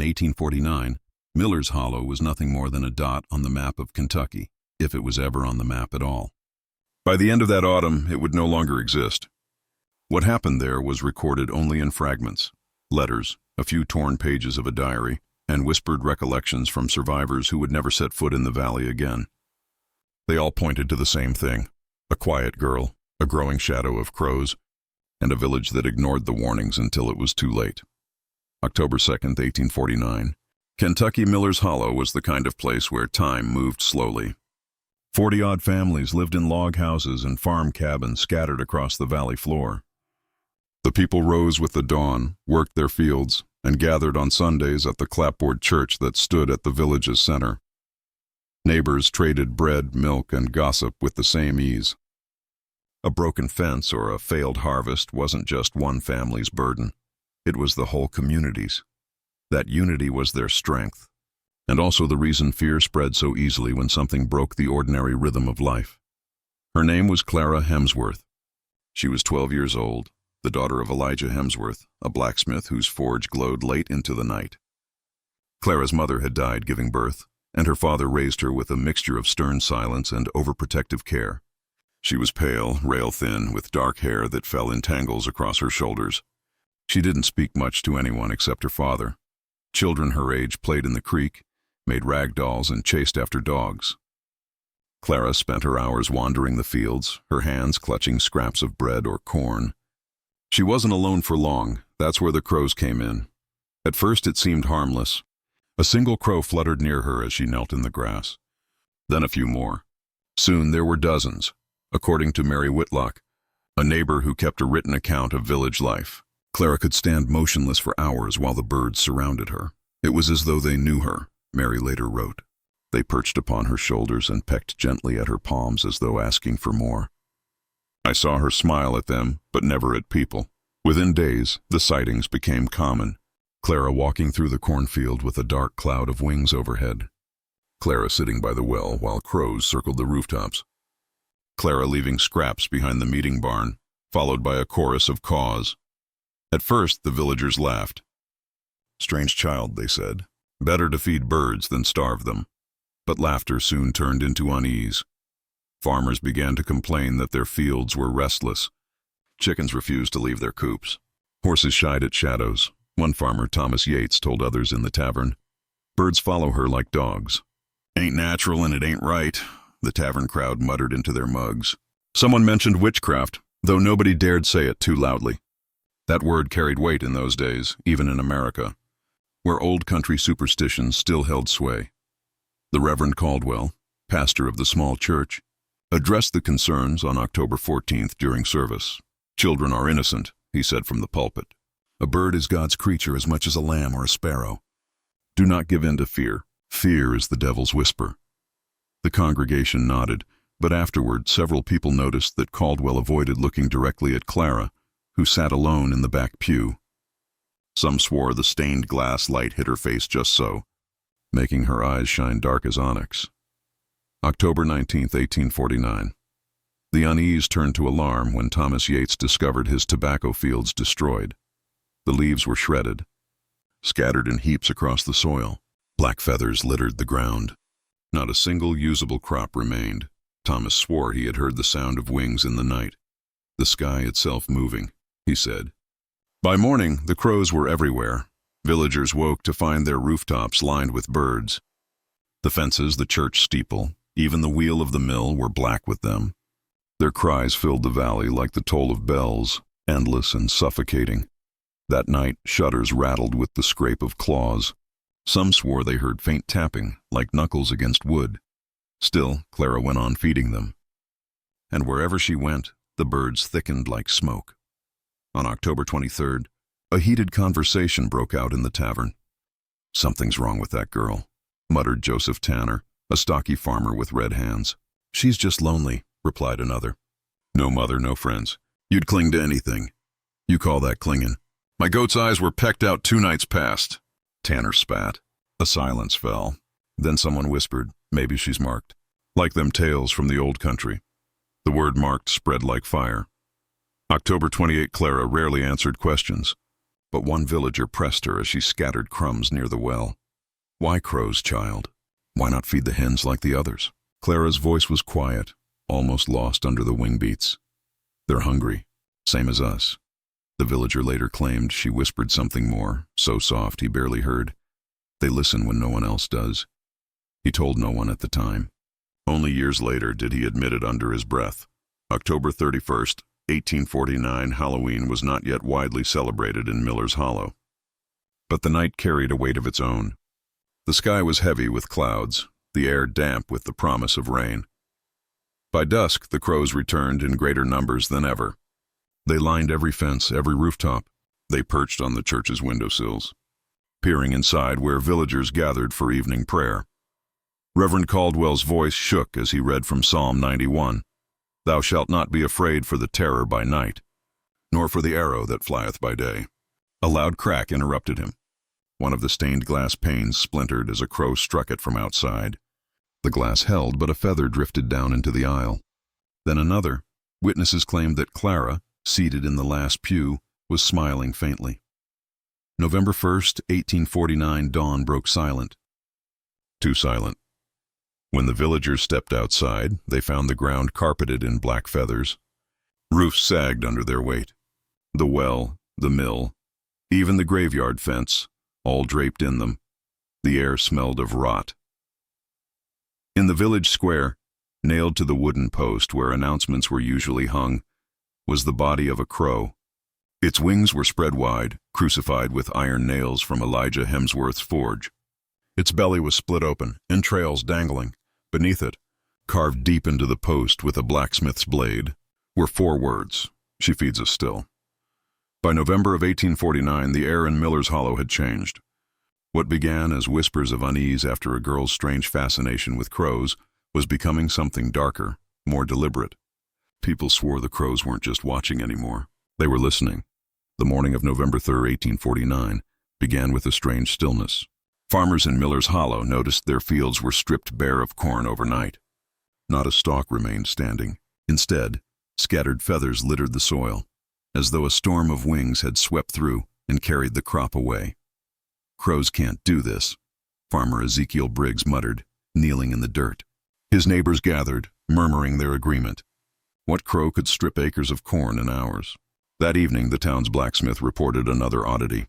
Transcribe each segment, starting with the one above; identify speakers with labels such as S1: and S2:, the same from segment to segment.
S1: 1849, Miller's Hollow was nothing more than a dot on the map of Kentucky, if it was ever on the map at all. By the end of that autumn, it would no longer exist. What happened there was recorded only in fragments, letters, a few torn pages of a diary, and whispered recollections from survivors who would never set foot in the valley again. They all pointed to the same thing: a quiet girl, a growing shadow of crows, and a village that ignored the warnings until it was too late. October 2nd, 1849. Kentucky Miller's Hollow was the kind of place where time moved slowly. 40-odd families lived in log houses and farm cabins scattered across the valley floor. The people rose with the dawn, worked their fields, and gathered on Sundays at the clapboard church that stood at the village's center. Neighbors traded bread, milk, and gossip with the same ease. A broken fence or a failed harvest wasn't just one family's burden. It was the whole community's. That unity was their strength, and also the reason fear spread so easily when something broke the ordinary rhythm of life. Her name was Clara Hemsworth. She was 12 years old, the daughter of Elijah Hemsworth, a blacksmith whose forge glowed late into the night. Clara's mother had died giving birth, and her father raised her with a mixture of stern silence and overprotective care. She was pale, rail-thin, with dark hair that fell in tangles across her shoulders. She didn't speak much to anyone except her father. Children her age played in the creek, made rag dolls, and chased after dogs. Clara spent her hours wandering the fields, her hands clutching scraps of bread or corn. She wasn't alone for long. That's where the crows came in. At first it seemed harmless. A single crow fluttered near her as she knelt in the grass. Then a few more. Soon there were dozens, according to Mary Whitlock, a neighbor who kept a written account of village life. Clara could stand motionless for hours while the birds surrounded her. It was as though they knew her, Mary later wrote. They perched upon her shoulders and pecked gently at her palms as though asking for more. I saw her smile at them, but never at people. Within days, the sightings became common. Clara walking through the cornfield with a dark cloud of wings overhead. Clara sitting by the well while crows circled the rooftops. Clara leaving scraps behind the meeting barn, followed by a chorus of caws. At first, the villagers laughed. Strange child, they said. Better to feed birds than starve them. But laughter soon turned into unease. Farmers began to complain that their fields were restless. Chickens refused to leave their coops. Horses shied at shadows. One farmer, Thomas Yates, told others in the tavern, "Birds follow her like dogs." "Ain't natural and it ain't right," the tavern crowd muttered into their mugs. Someone mentioned witchcraft, though nobody dared say it too loudly. That word carried weight in those days, even in America, where old country superstitions still held sway. The Reverend Caldwell, pastor of the small church, addressed the concerns on October 14th during service. "Children are innocent," he said from the pulpit. "A bird is God's creature as much as a lamb or a sparrow. Do not give in to fear. Fear is the devil's whisper." The congregation nodded, but afterward several people noticed that Caldwell avoided looking directly at Clara, who sat alone in the back pew. Some swore the stained glass light hit her face just so, making her eyes shine dark as onyx. October 19th, 1849. The unease turned to alarm when Thomas Yates discovered his tobacco fields destroyed. The leaves were shredded, scattered in heaps across the soil. Black feathers littered the ground. Not a single usable crop remained. Thomas swore he had heard the sound of wings in the night, the sky itself moving, he said. By morning, the crows were everywhere. Villagers woke to find their rooftops lined with birds. The fences, the church steeple, even the wheel of the mill were black with them. Their cries filled the valley like the toll of bells, endless and suffocating. That night, shutters rattled with the scrape of claws. Some swore they heard faint tapping, like knuckles against wood. Still, Clara went on feeding them. And wherever she went, the birds thickened like smoke. On October 23rd, a heated conversation broke out in the tavern. "Something's wrong with that girl," muttered Joseph Tanner, a stocky farmer with red hands. "She's just lonely," replied another. "No mother, no friends. You'd cling to anything. You call that clinging. My goat's eyes were pecked out 2 nights past." Tanner spat. A silence fell. Then someone whispered, "Maybe she's marked." Like them tales from the old country. The word marked spread like fire. October 28, Clara rarely answered questions. but one villager pressed her as she scattered crumbs near the well. "Why crows, child? Why not feed the hens like the others?" Clara's voice was quiet, almost lost under the wing beats. "They're hungry, same as us." The villager later claimed she whispered something more, so soft he barely heard. "They listen when no one else does." He told no one at the time. Only years later did he admit it under his breath. October 31st, 1849, Halloween was not yet widely celebrated in Miller's Hollow. But the night carried a weight of its own. The sky was heavy with clouds, the air damp with the promise of rain. By dusk, the crows returned in greater numbers than ever. They lined every fence, every rooftop. They perched on the church's windowsills, peering inside where villagers gathered for evening prayer. Reverend Caldwell's voice shook as he read from Psalm 91, "Thou shalt not be afraid for the terror by night, nor for the arrow that flieth by day." A loud crack interrupted him. One of the stained glass panes splintered as a crow struck it from outside. The glass held, but a feather drifted down into the aisle. Then another. Witnesses claimed that Clara, seated in the last pew, was smiling faintly. November 1st, 1849, dawn broke silent. Too silent. When the villagers stepped outside, they found the ground carpeted in black feathers. Roofs sagged under their weight. The well, the mill, even the graveyard fence, all draped in them. The air smelled of rot. In the village square, nailed to the wooden post where announcements were usually hung, was the body of a crow. Its wings were spread wide, crucified with iron nails from Elijah Hemsworth's forge. Its belly was split open, entrails dangling. Beneath it, carved deep into the post with a blacksmith's blade, were 4 words, "She feeds us still." By November of 1849, the air in Miller's Hollow had changed. What began as whispers of unease after a girl's strange fascination with crows was becoming something darker, more deliberate. People swore the crows weren't just watching anymore. They were listening. The morning of November 3rd, 1849, began with a strange stillness. Farmers in Miller's Hollow noticed their fields were stripped bare of corn overnight. Not a stalk remained standing. Instead, scattered feathers littered the soil, as though a storm of wings had swept through and carried the crop away. "Crows can't do this," Farmer Ezekiel Briggs muttered, kneeling in the dirt. His neighbors gathered, murmuring their agreement. What crow could strip acres of corn in hours? That evening, the town's blacksmith reported another oddity.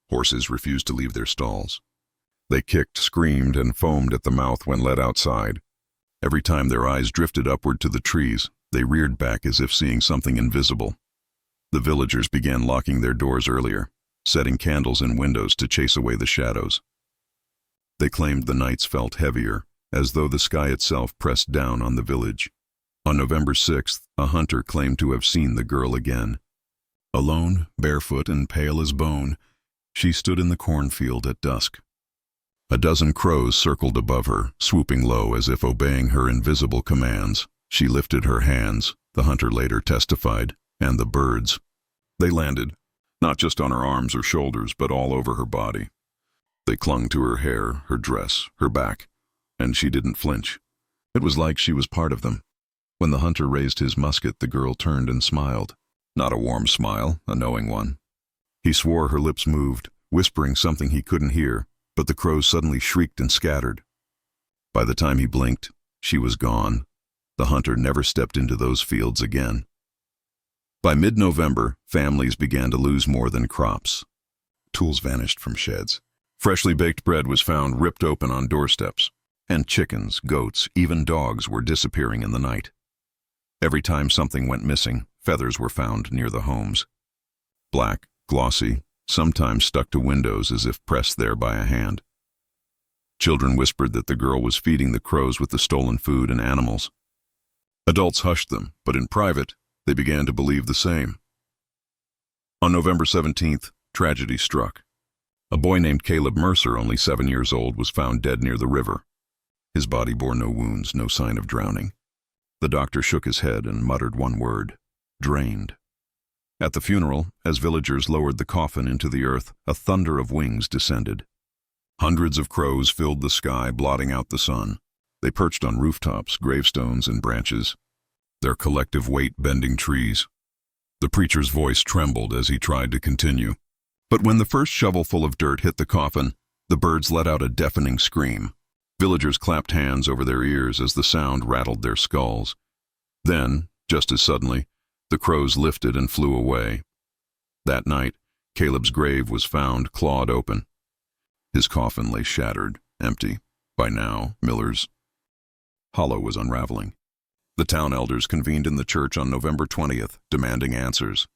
S1: Horses refused to leave their stalls. They kicked, screamed, and foamed at the mouth when led outside. Every time their eyes drifted upward to the trees, they reared back as if seeing something invisible. The villagers began locking their doors earlier, setting candles in windows to chase away the shadows. They claimed the nights felt heavier, as though the sky itself pressed down on the village. On November 6th, a hunter claimed to have seen the girl again. Alone, barefoot, and pale as bone, she stood in the cornfield at dusk. A dozen crows circled above her, swooping low as if obeying her invisible commands. She lifted her hands, the hunter later testified, and the birds. They landed, not just on her arms or shoulders, but all over her body. They clung to her hair, her dress, her back, and she didn't flinch. It was like she was part of them. When the hunter raised his musket, the girl turned and smiled. Not a warm smile, a knowing one. He swore her lips moved, whispering something he couldn't hear, but the crows suddenly shrieked and scattered. By the time he blinked, she was gone. The hunter never stepped into those fields again. By mid-November, families began to lose more than crops. Tools vanished from sheds. Freshly baked bread was found ripped open on doorsteps, and chickens, goats, even dogs were disappearing in the night. Every time something went missing, feathers were found near the homes. Black, glossy, sometimes stuck to windows as if pressed there by a hand. Children whispered that the girl was feeding the crows with the stolen food and animals. Adults hushed them, but in private, they began to believe the same. On November 17th, tragedy struck. A boy named Caleb Mercer, only 7 years old, was found dead near the river. His body bore no wounds, no sign of drowning. The doctor shook his head and muttered one word: drained. At the funeral, as villagers lowered the coffin into the earth, a thunder of wings descended. Hundreds of crows filled the sky, blotting out the sun. They perched on rooftops, gravestones, and branches, their collective weight bending trees. The preacher's voice trembled as he tried to continue. But when the first shovelful of dirt hit the coffin, the birds let out a deafening scream. Villagers clapped hands over their ears as the sound rattled their skulls. Then, just as suddenly, the crows lifted and flew away. That night, Caleb's grave was found clawed open. His coffin lay shattered, empty. By now, Miller's Hollow was unraveling. The town elders convened in the church on November 20th, demanding answers.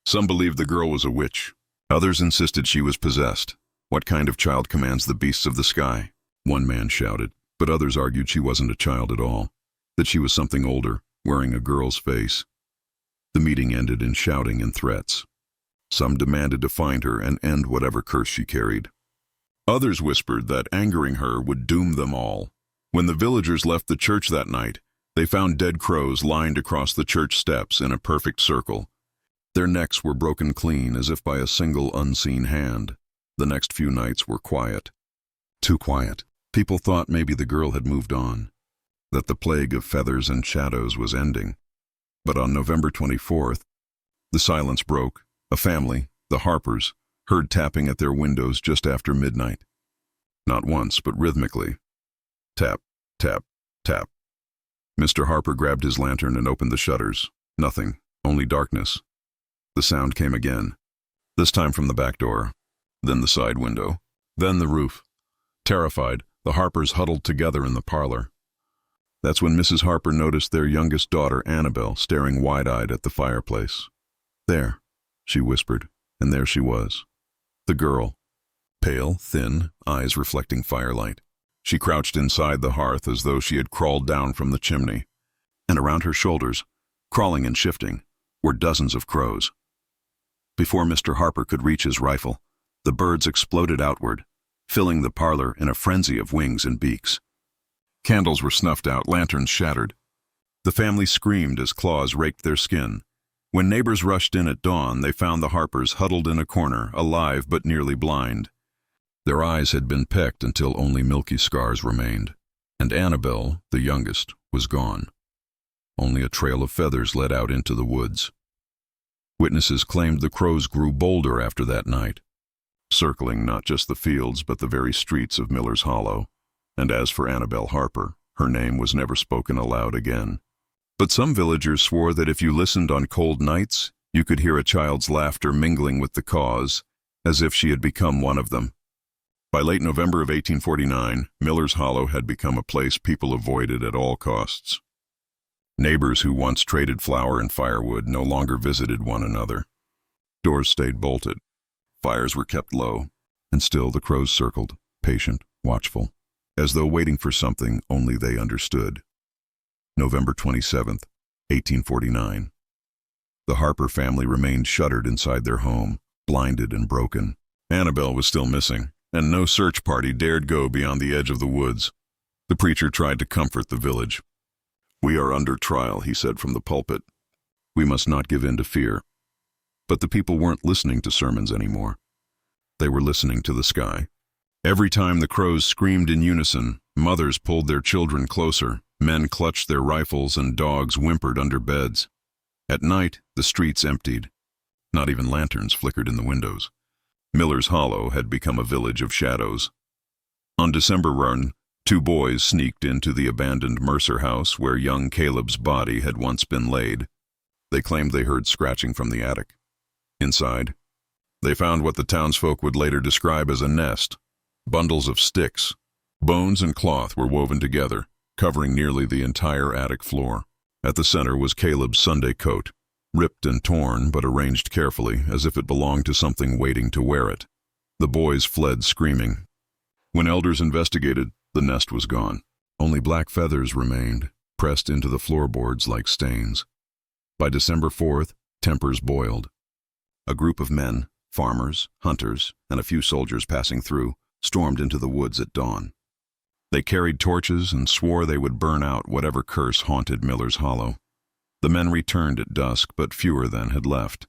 S1: Some believed the girl was a witch. Others insisted she was possessed. What kind of child commands the beasts of the sky? One man shouted, but others argued she wasn't a child at all, that she was something older, wearing a girl's face. The meeting ended in shouting and threats. Some demanded to find her and end whatever curse she carried. Others whispered that angering her would doom them all. When the villagers left the church that night, they found dead crows lined across the church steps in a perfect circle. Their necks were broken clean as if by a single unseen hand. The next few nights were quiet. Too quiet. People thought maybe the girl had moved on, that the plague of feathers and shadows was ending. But on November 24th, the silence broke. A family, the Harpers, heard tapping at their windows just after midnight. Not once, but rhythmically. Tap, tap, tap. Mr. Harper grabbed his lantern and opened the shutters. Nothing, only darkness. The sound came again, this time from the back door, then the side window, then the roof. Terrified, the Harpers huddled together in the parlor. That's when Mrs. Harper noticed their youngest daughter, Annabelle, staring wide-eyed at the fireplace. There, she whispered, and there she was. The girl, pale, thin, eyes reflecting firelight. She crouched inside the hearth as though she had crawled down from the chimney. And around her shoulders, crawling and shifting, were dozens of crows. Before Mr. Harper could reach his rifle, the birds exploded outward, filling the parlor in a frenzy of wings and beaks. Candles were snuffed out, lanterns shattered. The family screamed as claws raked their skin. When neighbors rushed in at dawn, they found the Harpers huddled in a corner, alive but nearly blind. Their eyes had been pecked until only milky scars remained, and Annabelle, the youngest, was gone. Only a trail of feathers led out into the woods. Witnesses claimed the crows grew bolder after that night, circling not just the fields but the very streets of Miller's Hollow. And as for Annabelle Harper, her name was never spoken aloud again. But some villagers swore that if you listened on cold nights, you could hear a child's laughter mingling with the cause, as if she had become one of them. By late November of 1849, Miller's Hollow had become a place people avoided at all costs. Neighbors who once traded flour and firewood no longer visited one another. Doors stayed bolted. Fires were kept low, and still the crows circled, patient, watchful, as though waiting for something only they understood. November 27th, 1849. The Harper family remained shuttered inside their home, blinded and broken. Annabelle was still missing, and no search party dared go beyond the edge of the woods. The preacher tried to comfort the village. "We are under trial," he said from the pulpit. "We must not give in to fear." But the people weren't listening to sermons anymore. They were listening to the sky. Every time the crows screamed in unison, mothers pulled their children closer, men clutched their rifles, and dogs whimpered under beds. At night, the streets emptied. Not even lanterns flickered in the windows. Miller's Hollow had become a village of shadows. On December 1, 2 boys sneaked into the abandoned Mercer house where young Caleb's body had once been laid. They claimed they heard scratching from the attic. Inside, they found what the townsfolk would later describe as a nest. Bundles of sticks, bones and cloth were woven together, covering nearly the entire attic floor. At the center was Caleb's Sunday coat, ripped and torn but arranged carefully as if it belonged to something waiting to wear it. The boys fled screaming. When elders investigated, the nest was gone. Only black feathers remained, pressed into the floorboards like stains. By December 4th, tempers boiled. A group of men, farmers, hunters, and a few soldiers passing through, stormed into the woods at dawn. They carried torches and swore they would burn out whatever curse haunted Miller's Hollow. The men returned at dusk, but fewer than had left.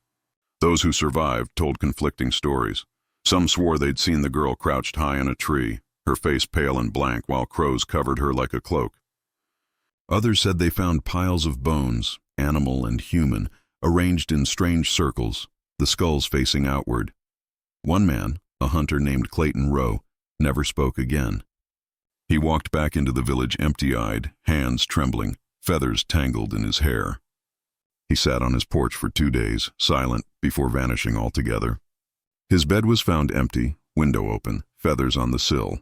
S1: Those who survived told conflicting stories. Some swore they'd seen the girl crouched high in a tree, her face pale and blank while crows covered her like a cloak. Others said they found piles of bones, animal and human, arranged in strange circles, the skulls facing outward. One man, a hunter named Clayton Rowe, never spoke again. He walked back into the village empty-eyed, hands trembling, feathers tangled in his hair. He sat on his porch for 2 days, silent, before vanishing altogether. His bed was found empty, window open, feathers on the sill.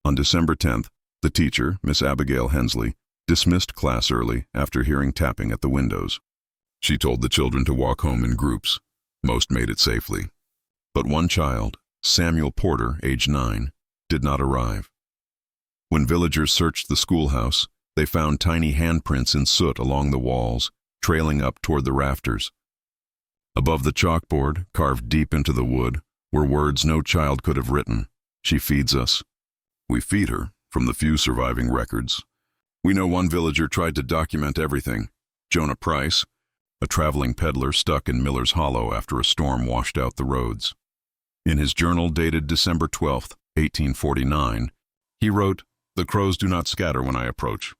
S1: On December 10th, the teacher, Miss Abigail Hensley, dismissed class early after hearing tapping at the windows. She told the children to walk home in groups. Most made it safely. But one child, Samuel Porter, age 9, did not arrive. When villagers searched the schoolhouse, they found tiny handprints in soot along the walls, trailing up toward the rafters. Above the chalkboard, carved deep into the wood, were words no child could have written. She feeds us. We feed her, from the few surviving records. We know one villager tried to document everything. Jonah Price, a traveling peddler stuck in Miller's Hollow after a storm washed out the roads. In his journal dated December 12, 1849, he wrote, "The crows do not scatter when I approach.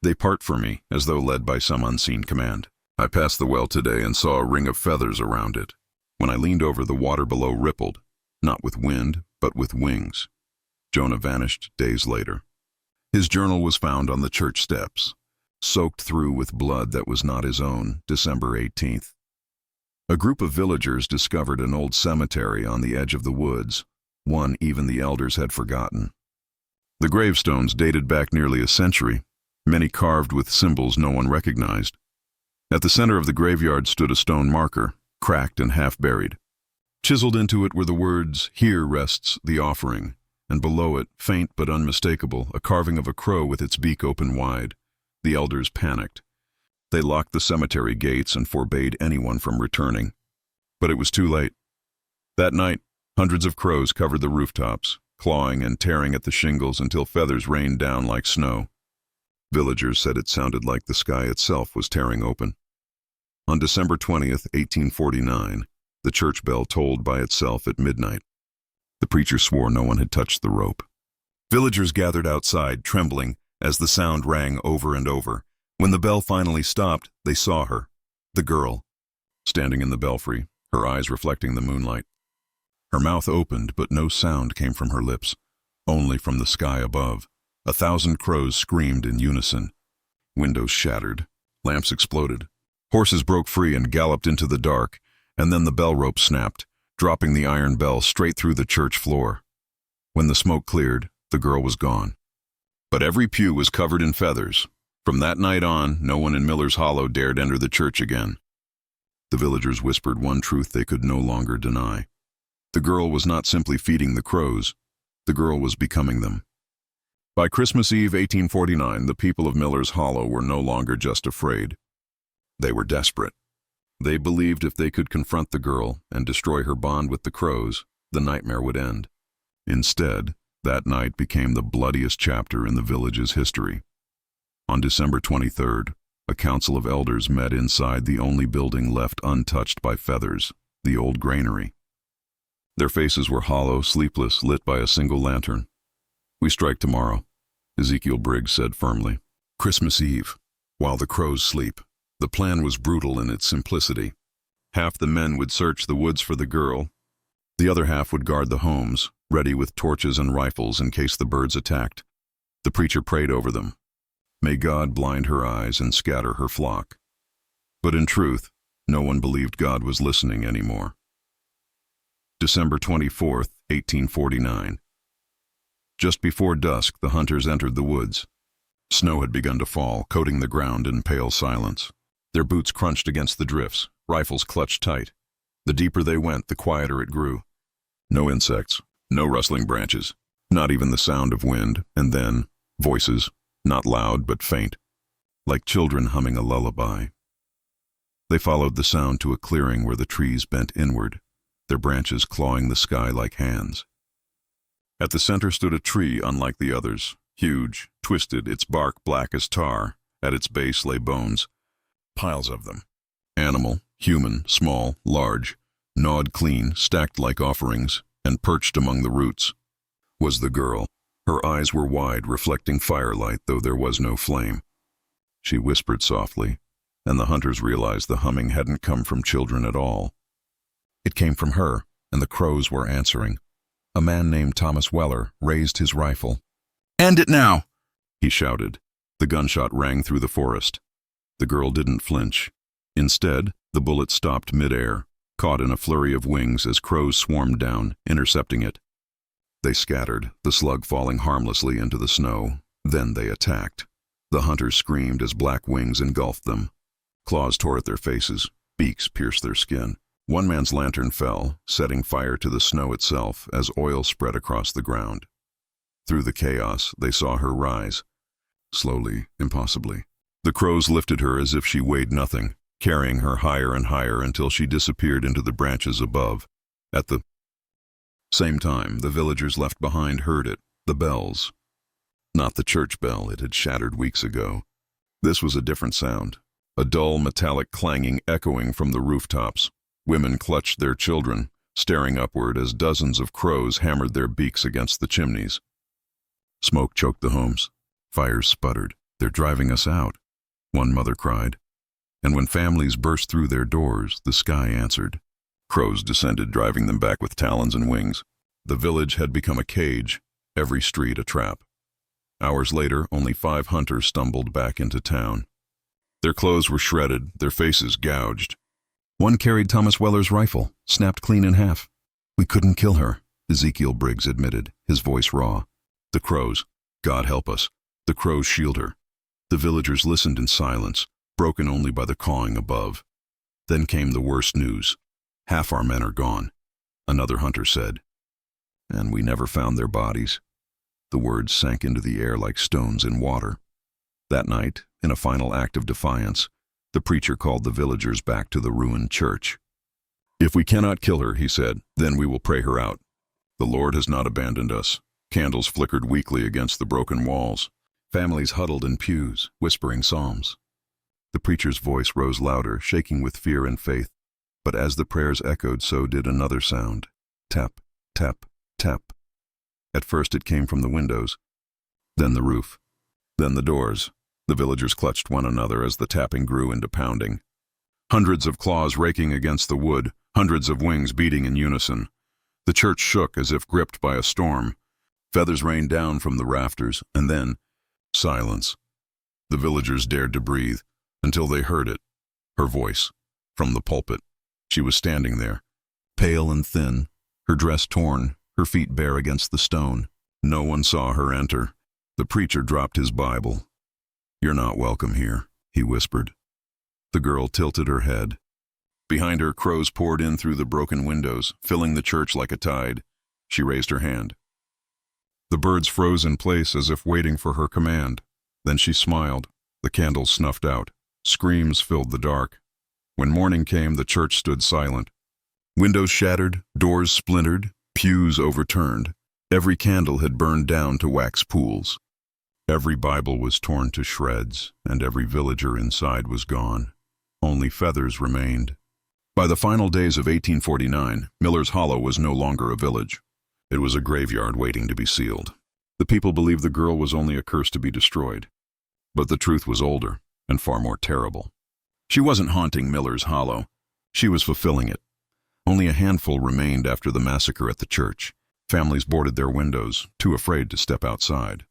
S1: They part for me, as though led by some unseen command. I passed the well today and saw a ring of feathers around it. When I leaned over, the water below rippled, not with wind, but with wings." Jonah vanished days later. His journal was found on the church steps, soaked through with blood that was not his own, December 18th. A group of villagers discovered an old cemetery on the edge of the woods, one even the elders had forgotten. The gravestones dated back nearly a century, many carved with symbols no one recognized. At the center of the graveyard stood a stone marker, cracked and half-buried. Chiseled into it were the words, "Here rests the offering," and below it, faint but unmistakable, a carving of a crow with its beak open wide. The elders panicked. They locked the cemetery gates and forbade anyone from returning. But it was too late. That night, hundreds of crows covered the rooftops, clawing and tearing at the shingles until feathers rained down like snow. Villagers said it sounded like the sky itself was tearing open. On December 20th, 1849, the church bell tolled by itself at midnight. The preacher swore no one had touched the rope. Villagers gathered outside, trembling, as the sound rang over and over. When the bell finally stopped, they saw her, the girl, standing in the belfry, her eyes reflecting the moonlight. Her mouth opened, but no sound came from her lips, only from the sky above. 1,000 crows screamed in unison. Windows shattered, lamps exploded. Horses broke free and galloped into the dark, and then the bell rope snapped, dropping the iron bell straight through the church floor. When the smoke cleared, the girl was gone. But every pew was covered in feathers. From that night on, no one in Miller's Hollow dared enter the church again. The villagers whispered one truth they could no longer deny. The girl was not simply feeding the crows. The girl was becoming them. By Christmas Eve 1849, the people of Miller's Hollow were no longer just afraid. They were desperate. They believed if they could confront the girl and destroy her bond with the crows, the nightmare would end. Instead, that night became the bloodiest chapter in the village's history. On December 23rd, a council of elders met inside the only building left untouched by feathers, the old granary. Their faces were hollow, sleepless, lit by a single lantern. "We strike tomorrow," Ezekiel Briggs said firmly. Christmas Eve, while the crows sleep. The plan was brutal in its simplicity. Half the men would search the woods for the girl. The other half would guard the homes, ready with torches and rifles in case the birds attacked. The preacher prayed over them. May God blind her eyes and scatter her flock. But in truth, no one believed God was listening anymore. December 24th, 1849. Just before dusk, the hunters entered the woods. Snow had begun to fall, coating the ground in pale silence. Their boots crunched against the drifts, rifles clutched tight. The deeper they went, the quieter it grew. No insects, no rustling branches, not even the sound of wind, and then, voices, not loud but faint, like children humming a lullaby. They followed the sound to a clearing where the trees bent inward, their branches clawing the sky like hands. At the center stood a tree unlike the others, huge, twisted, its bark black as tar. At its base lay bones, piles of them. Animal, human, small, large, gnawed clean, stacked like offerings, and perched among the roots was the girl. Her eyes were wide, reflecting firelight, though there was no flame. She whispered softly, and the hunters realized the humming hadn't come from children at all. It came from her, and the crows were answering. A man named Thomas Weller raised his rifle. "End it now!" he shouted. The gunshot rang through the forest. The girl didn't flinch. Instead, the bullet stopped midair, caught in a flurry of wings as crows swarmed down, intercepting it. They scattered, the slug falling harmlessly into the snow. Then they attacked. The hunters screamed as black wings engulfed them. Claws tore at their faces. Beaks pierced their skin. One man's lantern fell, setting fire to the snow itself as oil spread across the ground. Through the chaos, they saw her rise. Slowly, impossibly. The crows lifted her as if she weighed nothing, carrying her higher and higher until she disappeared into the branches above. At the same time, the villagers left behind heard it, the bells. Not the church bell it had shattered weeks ago. This was a different sound, a dull metallic clanging echoing from the rooftops. Women clutched their children, staring upward as dozens of crows hammered their beaks against the chimneys. Smoke choked the homes. Fires sputtered. "They're driving us out," one mother cried. And when families burst through their doors, the sky answered. Crows descended, driving them back with talons and wings. The village had become a cage, every street a trap. Hours later, only 5 hunters stumbled back into town. Their clothes were shredded, their faces gouged. One carried Thomas Weller's rifle, snapped clean in half. "We couldn't kill her," Ezekiel Briggs admitted, his voice raw. "The crows. God help us. The crows shield her." The villagers listened in silence, broken only by the cawing above. Then came the worst news. "Half our men are gone," another hunter said. "And we never found their bodies." The words sank into the air like stones in water. That night, in a final act of defiance, the preacher called the villagers back to the ruined church. "If we cannot kill her," he said, "then we will pray her out. The Lord has not abandoned us." Candles flickered weakly against the broken walls. Families huddled in pews, whispering psalms. The preacher's voice rose louder, shaking with fear and faith. But as the prayers echoed, so did another sound. Tap, tap, tap. At first it came from the windows, then the roof, then the doors. The villagers clutched one another as the tapping grew into pounding. Hundreds of claws raking against the wood, hundreds of wings beating in unison. The church shook as if gripped by a storm. Feathers rained down from the rafters, and then silence. The villagers dared to breathe, until they heard it, her voice, from the pulpit. She was standing there, pale and thin, her dress torn, her feet bare against the stone. No one saw her enter. The preacher dropped his Bible. "You're not welcome here," he whispered. The girl tilted her head. Behind her, crows poured in through the broken windows, filling the church like a tide. She raised her hand. The birds froze in place as if waiting for her command. Then she smiled. The candles snuffed out. Screams filled the dark. When morning came, the church stood silent. Windows shattered, doors splintered, pews overturned. Every candle had burned down to wax pools. Every Bible was torn to shreds, and every villager inside was gone. Only feathers remained. By the final days of 1849, Miller's Hollow was no longer a village. It was a graveyard waiting to be sealed. The people believed the girl was only a curse to be destroyed. But the truth was older and far more terrible. She wasn't haunting Miller's Hollow. She was fulfilling it. Only a handful remained after the massacre at the church. Families boarded their windows, too afraid to step outside.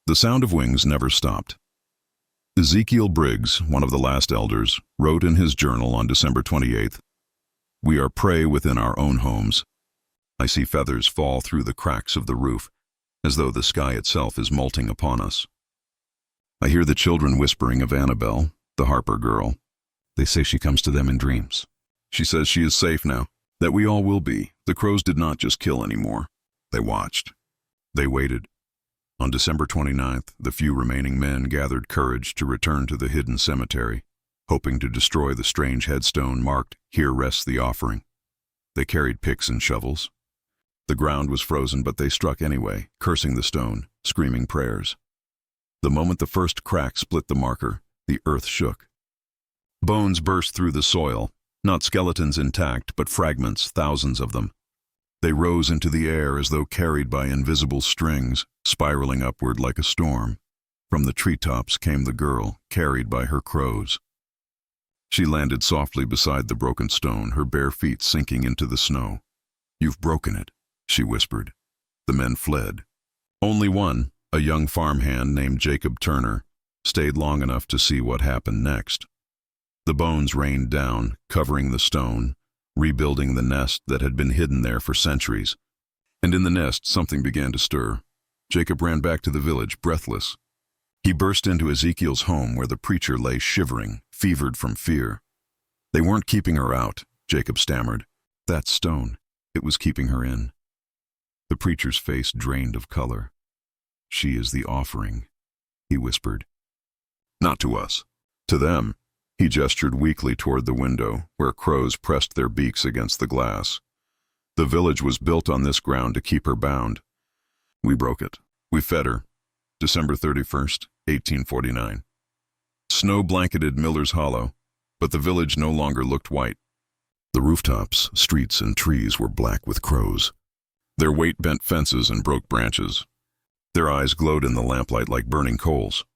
S1: The sound of wings never stopped. Ezekiel Briggs, one of the last elders, wrote in his journal on December 28th, "We are prey within our own homes. I see feathers fall through the cracks of the roof, as though the sky itself is molting upon us. I hear the children whispering of Annabelle, the Harper girl. They say she comes to them in dreams. She says she is safe now, that we all will be. The crows did not just kill anymore. They watched. They waited. On December 29th, the few remaining men gathered courage to return to the hidden cemetery, hoping to destroy the strange headstone marked, 'Here rests the offering.' They carried picks and shovels. The ground was frozen, but they struck anyway, cursing the stone, screaming prayers. The moment the first crack split the marker, the earth shook. Bones burst through the soil, not skeletons intact, but fragments, thousands of them. They rose into the air as though carried by invisible strings, spiraling upward like a storm. From the treetops came the girl, carried by her crows. She landed softly beside the broken stone, her bare feet sinking into the snow. "You've broken it," she whispered. The men fled. Only one, a young farmhand named Jacob Turner, stayed long enough to see what happened next. The bones rained down, covering the stone, rebuilding the nest that had been hidden there for centuries. And in the nest, something began to stir. Jacob ran back to the village, breathless. He burst into Ezekiel's home where the preacher lay shivering, fevered from fear. "They weren't keeping her out," Jacob stammered. "That stone, it was keeping her in." The preacher's face drained of color. "She is the offering," he whispered. "Not to us. To them." He gestured weakly toward the window, where crows pressed their beaks against the glass. "The village was built on this ground to keep her bound. We broke it. We fed her." December 31st, 1849. Snow blanketed Miller's Hollow, but the village no longer looked white. The rooftops, streets, and trees were black with crows. Their weight bent fences and broke branches. Their eyes glowed in the lamplight like burning coals.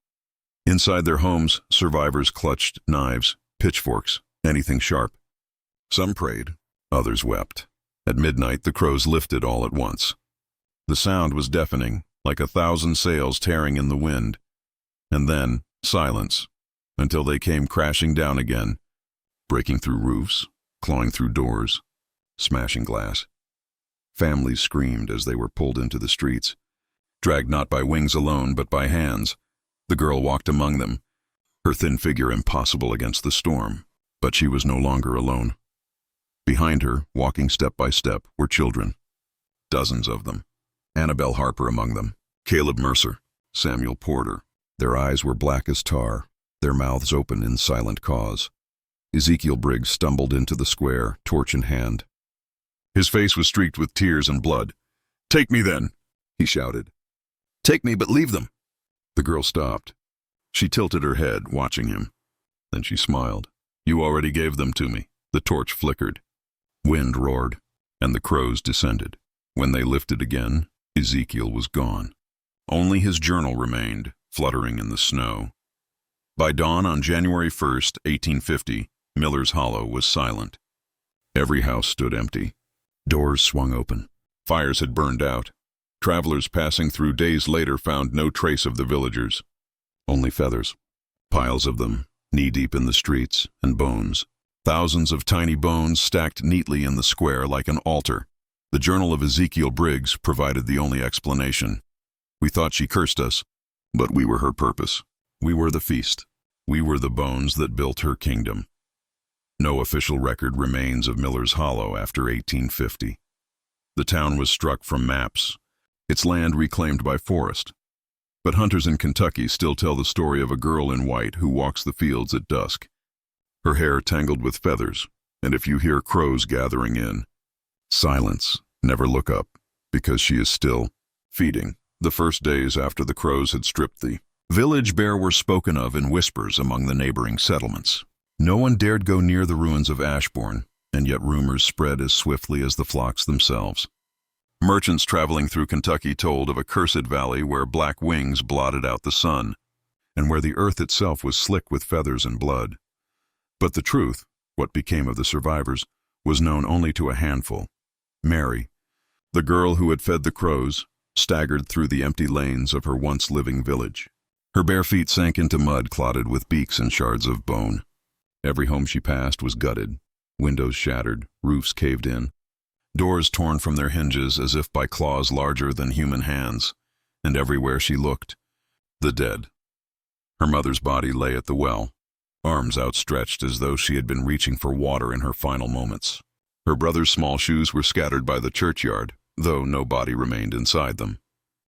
S1: Inside their homes, survivors clutched knives, pitchforks, anything sharp. Some prayed, others wept. At midnight, the crows lifted all at once. The sound was deafening, like 1,000 sails tearing in the wind. And then, silence, until they came crashing down again, breaking through roofs, clawing through doors, smashing glass. Families screamed as they were pulled into the streets, dragged not by wings alone, but by hands. The girl walked among them, her thin figure impossible against the storm, but she was no longer alone. Behind her, walking step by step, were children. Dozens of them. Annabelle Harper among them, Caleb Mercer, Samuel Porter. Their eyes were black as tar, their mouths open in silent cause. Ezekiel Briggs stumbled into the square, torch in hand. His face was streaked with tears and blood. "Take me then," he shouted. "Take me, but leave them." The girl stopped. She tilted her head, watching him. Then she smiled. "You already gave them to me." The torch flickered. Wind roared, and the crows descended. When they lifted again, Ezekiel was gone. Only his journal remained, fluttering in the snow. By dawn on January 1st, 1850, Miller's Hollow was silent. Every house stood empty. Doors swung open. Fires had burned out. Travelers passing through days later found no trace of the villagers. Only feathers. Piles of them, knee-deep in the streets, and bones. Thousands of tiny bones stacked neatly in the square like an altar. The journal of Ezekiel Briggs provided the only explanation. "We thought she cursed us, but we were her purpose. We were the feast. We were the bones that built her kingdom." No official record remains of Miller's Hollow after 1850. The town was struck from maps, its land reclaimed by forest. But hunters in Kentucky still tell the story of a girl in white who walks the fields at dusk. Her hair tangled with feathers, and if you hear crows gathering in, silence, never look up, because she is still feeding. The first days after the crows had stripped the village bare were spoken of in whispers among the neighboring settlements. No one dared go near the ruins of Ashbourne, and yet rumors spread as swiftly as the flocks themselves. Merchants traveling through Kentucky told of a cursed valley where black wings blotted out the sun, and where the earth itself was slick with feathers and blood. But the truth, what became of the survivors, was known only to a handful. Mary, the girl who had fed the crows, staggered through the empty lanes of her once living village. Her bare feet sank into mud clotted with beaks and shards of bone. Every home she passed was gutted, windows shattered, roofs caved in, doors torn from their hinges as if by claws larger than human hands, and everywhere she looked, the dead. Her mother's body lay at the well, arms outstretched as though she had been reaching for water in her final moments. Her brother's small shoes were scattered by the churchyard, though no body remained inside them.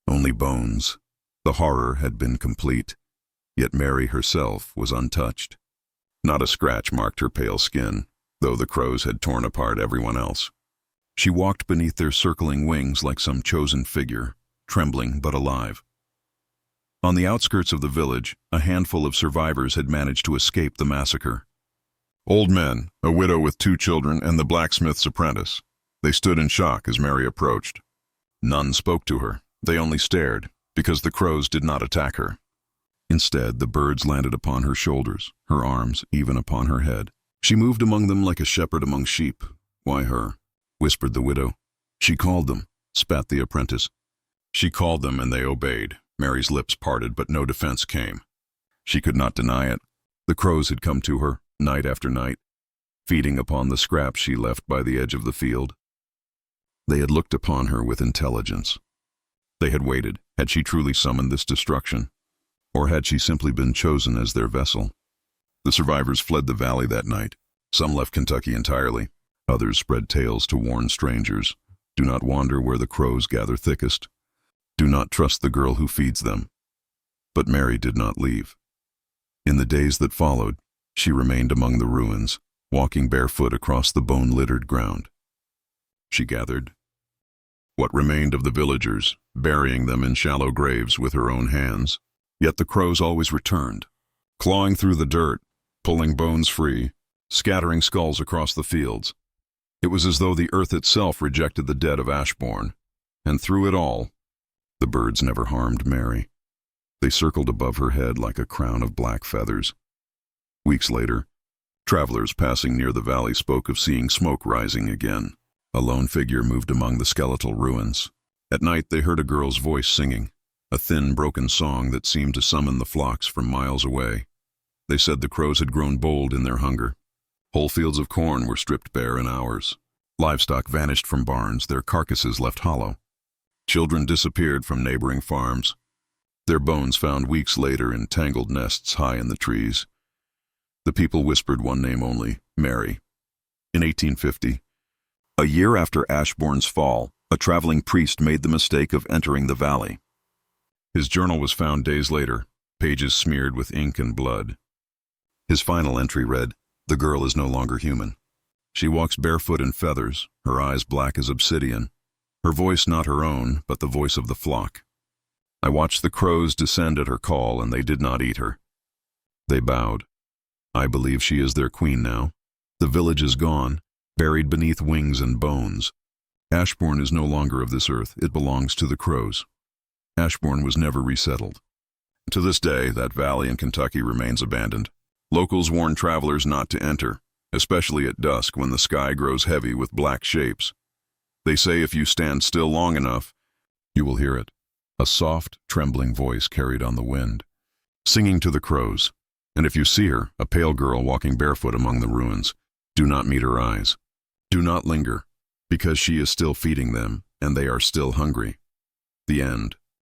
S1: Only bones. The horror had been complete, yet Mary herself was untouched. Not a scratch marked her pale skin, though the crows had torn apart everyone else. She walked beneath their circling wings like some chosen figure, trembling but alive. On the outskirts of the village, a handful of survivors had managed to escape the massacre. Old men, a widow with 2 children, and the blacksmith's apprentice. They stood in shock as Mary approached. None spoke to her. They only stared, because the crows did not attack her. Instead, the birds landed upon her shoulders, her arms, even upon her head. She moved among them like a shepherd among sheep. "Why her?" whispered the widow. She called them, spat the apprentice. She called them and they obeyed. Mary's lips parted, but no defense came. She could not deny it. The crows had come to her, night after night, feeding upon the scraps she left by the edge of the field. They had looked upon her with intelligence. They had waited. Had she truly summoned this destruction? Or had she simply been chosen as their vessel? The survivors fled the valley that night. Some left Kentucky entirely. Others spread tales to warn strangers. Do not wander where the crows gather thickest. Do not trust the girl who feeds them. But Mary did not leave. In the days that followed, she remained among the ruins, walking barefoot across the bone-littered ground. She gathered what remained of the villagers, burying them in shallow graves with her own hands. Yet the crows always returned, clawing through the dirt, pulling bones free, scattering skulls across the fields. It was as though the earth itself rejected the dead of Ashbourne, and through it all, the birds never harmed Mary. They circled above her head like a crown of black feathers. Weeks later, travelers passing near the valley spoke of seeing smoke rising again. A lone figure moved among the skeletal ruins. At night they heard a girl's voice singing, a thin, broken song that seemed to summon the flocks from miles away. They said the crows had grown bold in their hunger. Whole fields of corn were stripped bare in hours. Livestock vanished from barns, their carcasses left hollow. Children disappeared from neighboring farms, their bones found weeks later in tangled nests high in the trees. The people whispered one name only, Mary. In 1850, a year after Ashbourne's fall, a traveling priest made the mistake of entering the valley. His journal was found days later, pages smeared with ink and blood. His final entry read, "The girl is no longer human. She walks barefoot in feathers, her eyes black as obsidian, her voice not her own, but the voice of the flock. I watched the crows descend at her call, and they did not eat her. They bowed. I believe she is their queen now. The village is gone, buried beneath wings and bones. Ashbourne is no longer of this earth, it belongs to the crows." Ashbourne was never resettled. To this day, that valley in Kentucky remains abandoned. Locals warn travelers not to enter, especially at dusk when the sky grows heavy with black shapes. They say if you stand still long enough, you will hear it. A soft, trembling voice carried on the wind, singing to the crows. And if you see her, a pale girl walking barefoot among the ruins, do not meet her eyes. Do not linger, because she is still feeding them, and they are still hungry. The end.